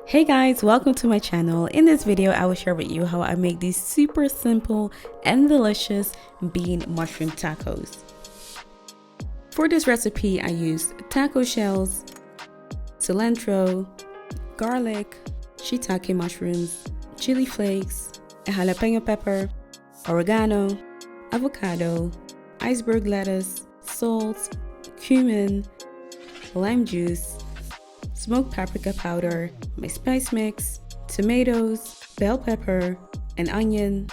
Hey guys, welcome to my channel. In this video, I will share with you how I make these super simple and delicious bean mushroom tacos. For this recipe, I used taco shells, cilantro, garlic, shiitake mushrooms, chili flakes, a jalapeno pepper, oregano, avocado, iceberg lettuce, salt, cumin, lime juice, smoked paprika powder, my spice mix, tomatoes, bell pepper, an onion,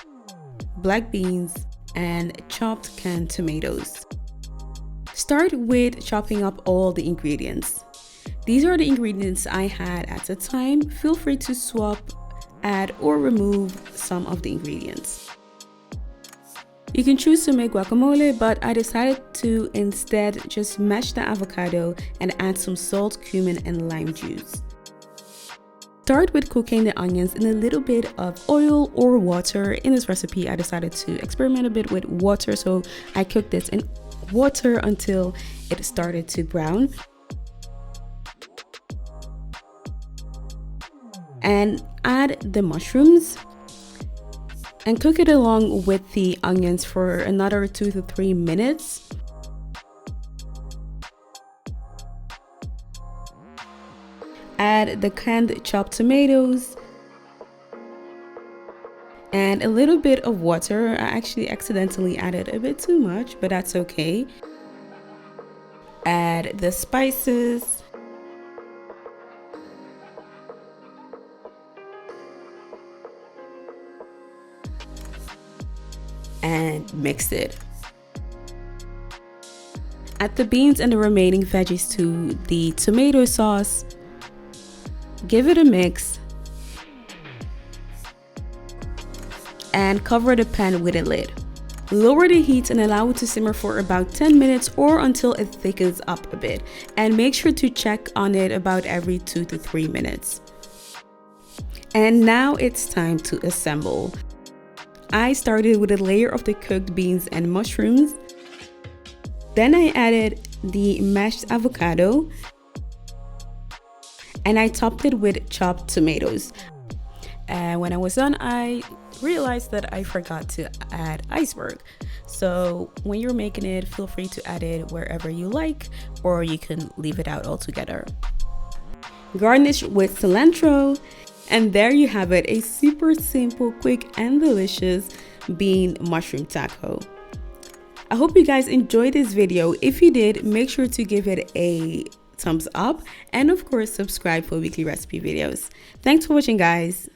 black beans, and chopped canned tomatoes. Start with chopping up all the ingredients. These are the ingredients I had at the time. Feel free to swap, add, or remove some of the ingredients. You can choose to make guacamole, but I decided to instead just mash the avocado and add some salt, cumin, and lime juice. Start with cooking the onions in a little bit of oil or water. In this recipe, I decided to experiment a bit with water, so I cooked this in water until it started to brown. And add the mushrooms and cook it along with the onions for another 2 to 3 minutes. Add the canned chopped tomatoes and a little bit of water. I actually accidentally added a bit too much, but that's okay. Add the spices. And mix it. Add the beans and the remaining veggies to the tomato sauce. Give it a mix. And cover the pan with a lid. Lower the heat and allow it to simmer for about 10 minutes or until it thickens up a bit. And make sure to check on it about every 2 to 3 minutes. And now it's time to assemble. I started with a layer of the cooked beans and mushrooms. Then I added the mashed avocado. And I topped it with chopped tomatoes. And when I was done, I realized that I forgot to add iceberg. So when you're making it, feel free to add it wherever you like, or you can leave it out altogether. Garnish with cilantro. And there you have it, a super simple, quick, and delicious bean mushroom taco. I hope you guys enjoyed this video. If you did, make sure to give it a thumbs up and of course subscribe for weekly recipe videos. Thanks for watching, guys.